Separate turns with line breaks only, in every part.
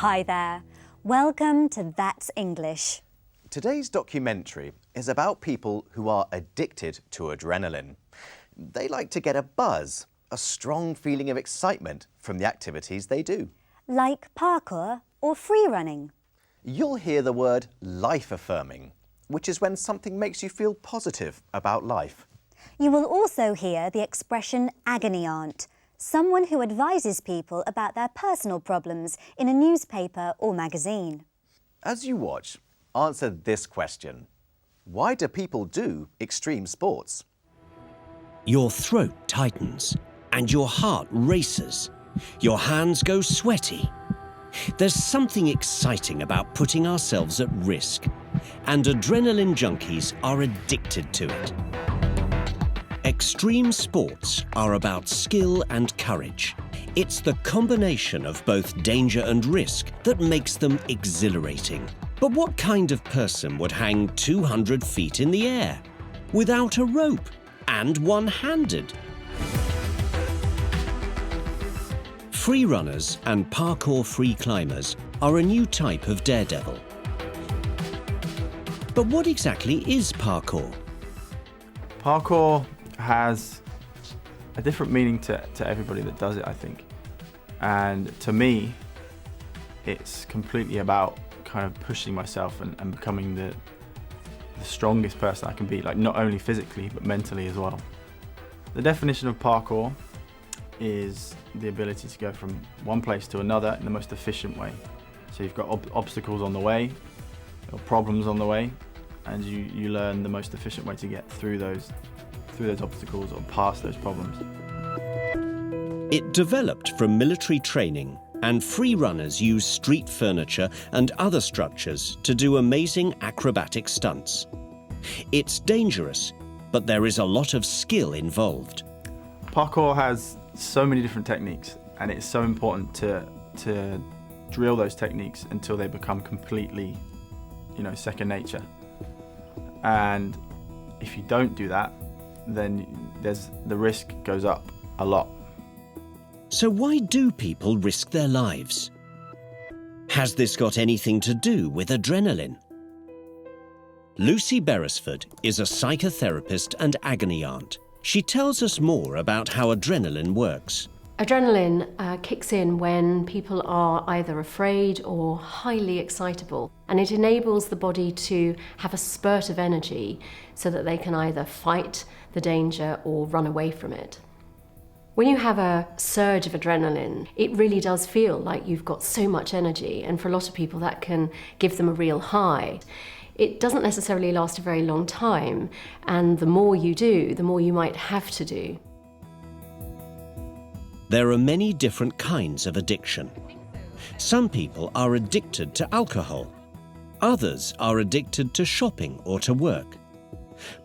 Hi there. Welcome to That's English.
Today's documentary is about people who are addicted to adrenaline. They like to get a buzz, a strong feeling of excitement from the activities they do.
Like parkour or free running.
You'll hear the word life-affirming, which is when something makes you feel positive about life.
You will also hear the expression agony aunt, someone who advises people about their personal problems in a newspaper or magazine.
As you watch, answer this question. Why do people do extreme sports?
Your throat tightens and your heart races. Your hands go sweaty. There's something exciting about putting ourselves at risk, and adrenaline junkies are addicted to it. Extreme sports are about skill and courage. It's the combination of both danger and risk that makes them exhilarating. But what kind of person would hang 200 feet in the air without a rope and one-handed? Free runners and parkour free climbers are a new type of daredevil. But what exactly is parkour?
Parkour has a different meaning to everybody that does it, I think. And to me, it's completely about kind of pushing myself and becoming the strongest person I can be, like not only physically, but mentally as well. The definition of parkour is the ability to go from one place to another in the most efficient way. So you've got obstacles on the way, or problems on the way, and you learn the most efficient way to get through those obstacles or past those problems.
It developed from military training, and free runners use street furniture and other structures to do amazing acrobatic stunts. It's dangerous, but there is a lot of skill involved.
Parkour has so many different techniques, and it's so important to drill those techniques until they become completely, second nature. And if you don't do that, then the risk goes up a lot.
So why do people risk their lives? Has this got anything to do with adrenaline? Lucy Beresford is a psychotherapist and agony aunt. She tells us more about how adrenaline works.
Adrenaline kicks in when people are either afraid or highly excitable, and it enables the body to have a spurt of energy so that they can either fight the danger or run away from it. When you have a surge of adrenaline, it really does feel like you've got so much energy, and for a lot of people that can give them a real high. It doesn't necessarily last a very long time, and the more you do, the more you might have to do.
There are many different kinds of addiction. Some people are addicted to alcohol. Others are addicted to shopping or to work.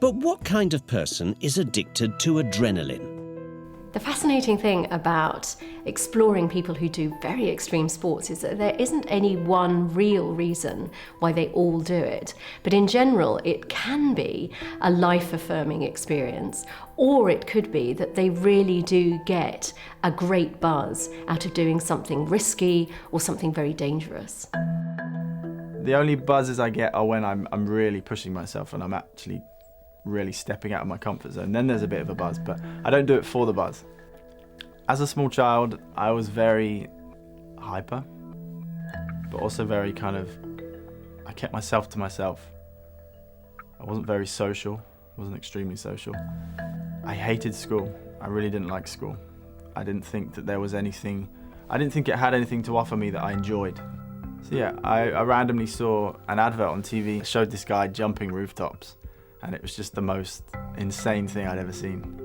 But what kind of person is addicted to adrenaline?
The fascinating thing about exploring people who do very extreme sports is that there isn't any one real reason why they all do it. But in general, it can be a life-affirming experience, or it could be that they really do get a great buzz out of doing something risky or something very dangerous.
The only buzzes I get are when I'm really pushing myself and I'm actually really stepping out of my comfort zone. Then there's a bit of a buzz, but I don't do it for the buzz. As a small child, I was very hyper, but also very I kept myself to myself. I wasn't very social, wasn't extremely social. I hated school. I really didn't like school. I didn't think that there was anything, I didn't think it had anything to offer me that I enjoyed. So yeah, I randomly saw an advert on TV that showed this guy jumping rooftops, and it was just the most insane thing I'd ever seen.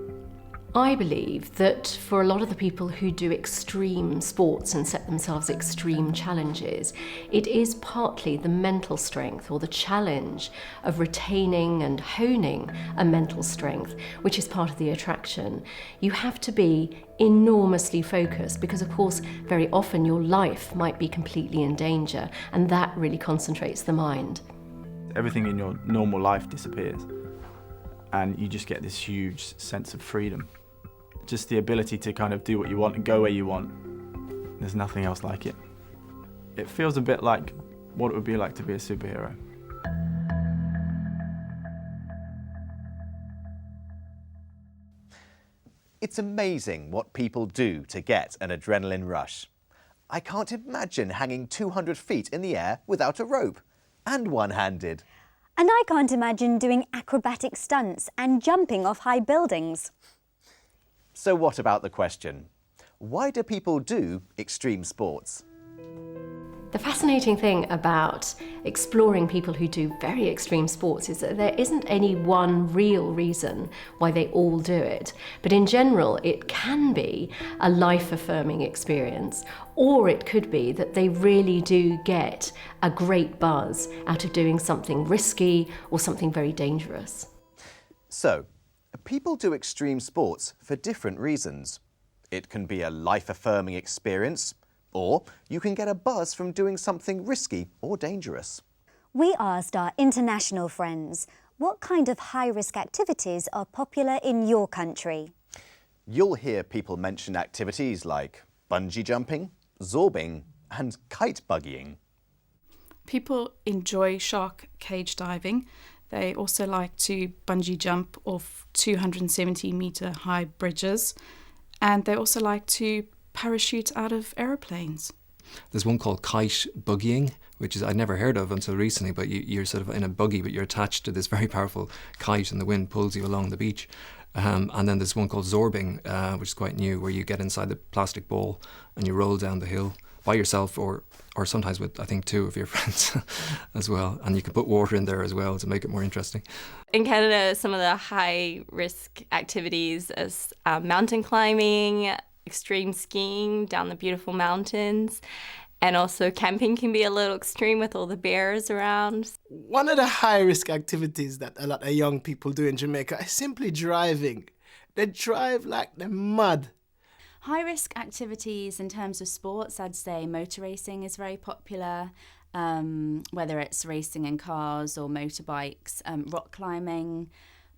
I believe that for a lot of the people who do extreme sports and set themselves extreme challenges, it is partly the mental strength or the challenge of retaining and honing a mental strength, which is part of the attraction. You have to be enormously focused because, of course, very often your life might be completely in danger, and that really concentrates the mind.
Everything in your normal life disappears, and you just get this huge sense of freedom. Just the ability to kind of do what you want and go where you want. There's nothing else like it. it feels a bit like what it would be like to be a superhero.
It's amazing what people do to get an adrenaline rush. I can't imagine hanging 200 feet in the air without a rope, and one-handed.
And I can't imagine doing acrobatic stunts and jumping off high buildings.
So what about the question? Why do people do extreme sports?
The fascinating thing about exploring people who do very extreme sports is that there isn't any one real reason why they all do it. But in general, it can be a life-affirming experience, or it could be that they really do get a great buzz out of doing something risky or something very dangerous.
So, people do extreme sports for different reasons. It can be a life-affirming experience, or you can get a buzz from doing something risky or dangerous.
We asked our international friends, what kind of high-risk activities are popular in your country?
You'll hear people mention activities like bungee jumping, zorbing, and kite buggying.
People enjoy shark cage diving. They also like to bungee jump off 270-metre high bridges. And they also like to parachute out of aeroplanes.
There's one called kite buggying, which is I'd never heard of until recently, but you're sort of in a buggy, but you're attached to this very powerful kite and the wind pulls you along the beach. And then there's one called zorbing, which is quite new, where you get inside the plastic ball and you roll down the hill by yourself or sometimes with, I think, 2 of your friends as well. And you can put water in there as well to make it more interesting.
In Canada, some of the high-risk activities is mountain climbing, extreme skiing down the beautiful mountains, and also camping can be a little extreme with all the bears around.
One of the high-risk activities that a lot of young people do in Jamaica is simply driving. They drive like they're mad.
High-risk activities in terms of sports, I'd say motor racing is very popular, whether it's racing in cars or motorbikes, rock climbing,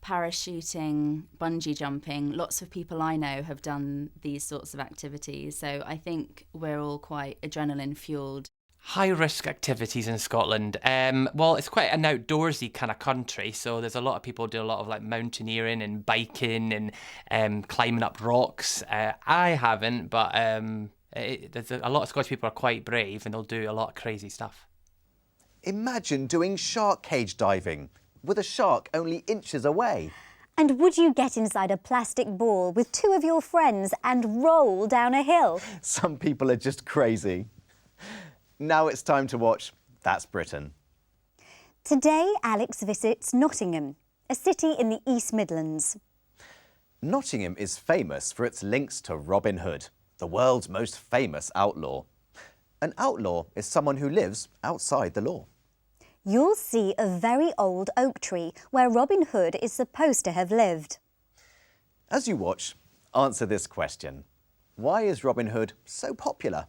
parachuting, bungee jumping. Lots of people I know have done these sorts of activities, so I think we're all quite adrenaline fueled.
High-risk activities in Scotland. Well, it's quite an outdoorsy kind of country, so there's a lot of people do a lot of like mountaineering and biking and climbing up rocks. I haven't, but there's a lot of Scottish people are quite brave and they'll do a lot of crazy stuff.
Imagine doing shark cage diving with a shark only inches away.
And would you get inside a plastic ball with 2 of your friends and roll down a hill?
Some people are just crazy. Now it's time to watch That's Britain.
Today, Alex visits Nottingham, a city in the East Midlands.
Nottingham is famous for its links to Robin Hood, the world's most famous outlaw. An outlaw is someone who lives outside the law.
You'll see a very old oak tree where Robin Hood is supposed to have lived.
As you watch, answer this question. Why is Robin Hood so popular?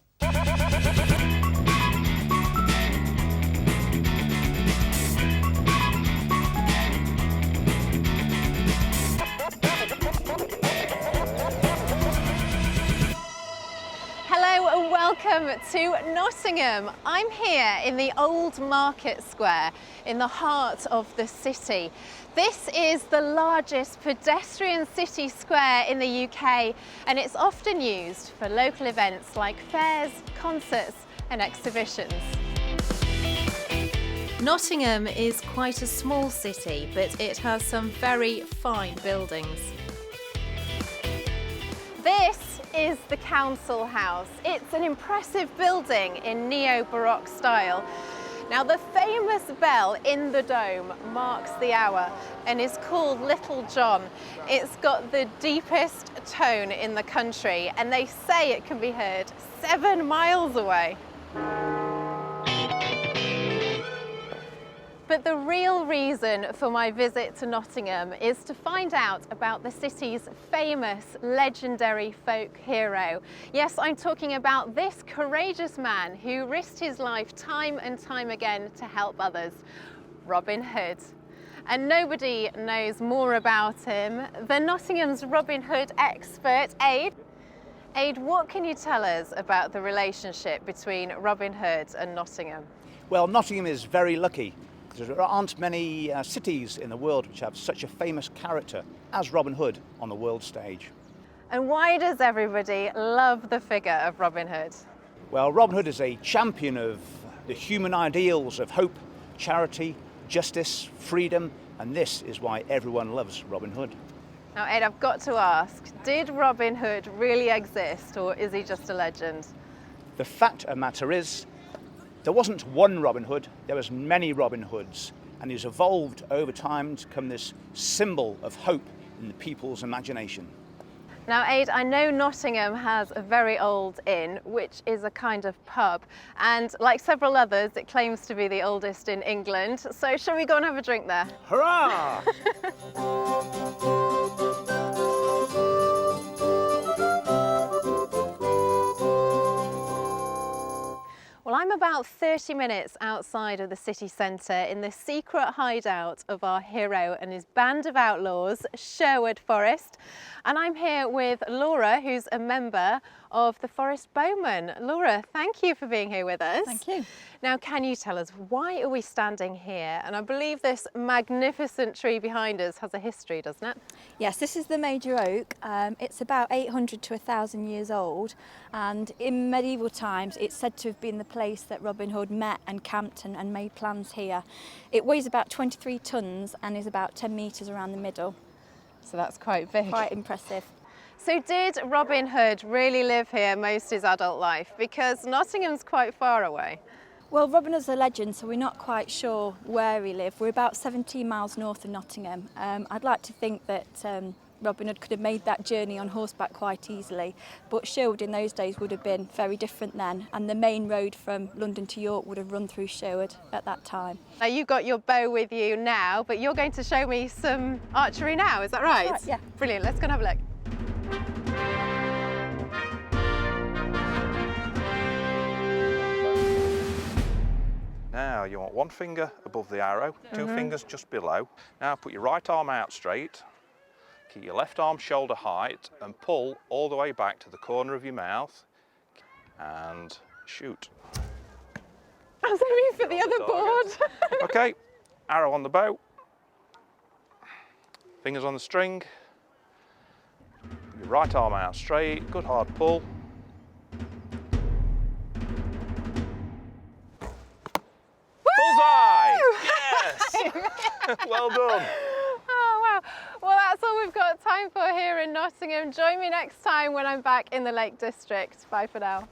Welcome to Nottingham. I'm here in the Old Market Square in the heart of the city. This is the largest pedestrian city square in the UK, and it's often used for local events like fairs, concerts and exhibitions.
Nottingham is quite a small city, but it has some very fine buildings.
This is the Council House. It's an impressive building in neo-Baroque style. Now, the famous bell in the dome marks the hour and is called Little John. It's got the deepest tone in the country, and they say it can be heard 7 miles away. But the real reason for my visit to Nottingham is to find out about the city's famous, legendary folk hero. Yes, I'm talking about this courageous man who risked his life time and time again to help others, Robin Hood. And nobody knows more about him than Nottingham's Robin Hood expert, Aid. Aid, what can you tell us about the relationship between Robin Hood and Nottingham?
Well, Nottingham is very lucky because there aren't many cities in the world which have such a famous character as Robin Hood on the world stage.
And why does everybody love the figure of Robin Hood?
Well, Robin Hood is a champion of the human ideals of hope, charity, justice, freedom, and this is why everyone loves Robin Hood.
Now, Ed, I've got to ask, did Robin Hood really exist, or is he just a legend?
The fact of the matter is, there wasn't one Robin Hood, there was many Robin Hoods, and he's evolved over time to become this symbol of hope in the people's imagination.
Now, Aid, I know Nottingham has a very old inn, which is a kind of pub, and like several others, it claims to be the oldest in England. So shall we go and have a drink there?
Hurrah!
Well, I'm about 30 minutes outside of the city centre in the secret hideout of our hero and his band of outlaws, Sherwood Forest. And I'm here with Laura, who's a member of the Forest Bowmen. Laura, thank you for being here with us.
Thank you.
Now, can you tell us, why are we standing here? And I believe this magnificent tree behind us has a history, doesn't it?
Yes, this is the major oak. It's about 800 to 1,000 years old, and in medieval times it's said to have been the place that Robin Hood met and camped and made plans here. It weighs about 23 tonnes and is about 10 metres around the middle.
So that's quite big.
Quite impressive.
So did Robin Hood really live here most of his adult life? Because Nottingham's quite far away.
Well, Robin Hood's a legend, so we're not quite sure where he lived. We're about 17 miles north of Nottingham. I'd like to think that Robin Hood could have made that journey on horseback quite easily, but Sherwood in those days would have been very different then, and the main road from London to York would have run through Sherwood at that time.
Now, you've got your bow with you now, but you're going to show me some archery now, is that right?
That's right, yeah.
Brilliant, let's go and have a look.
Now you want one finger above the arrow, two fingers just below. Now put your right arm out straight, keep your left arm shoulder height and pull all the way back to the corner of your mouth and shoot.
I was aiming for the other board.
Okay, arrow on the bow, fingers on the string, your right arm out straight, good hard pull. Bullseye! Yes! Well done.
Oh, wow. Well, that's all we've got time for here in Nottingham. Join me next time when I'm back in the Lake District. Bye for now.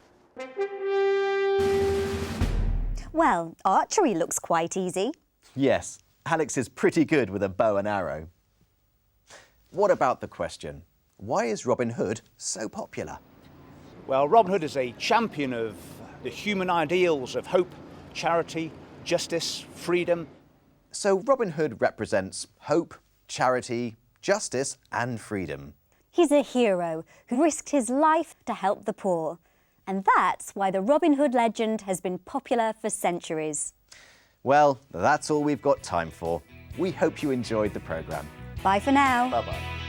Well, archery looks quite easy.
Yes, Alex is pretty good with a bow and arrow. What about the question? Why is Robin Hood so popular?
Well, Robin Hood is a champion of the human ideals of hope, charity, justice, freedom.
So Robin Hood represents hope, charity, justice and freedom.
He's a hero who risked his life to help the poor. And that's why the Robin Hood legend has been popular for centuries.
Well, that's all we've got time for. We hope you enjoyed the programme.
Bye for now.
Bye-bye.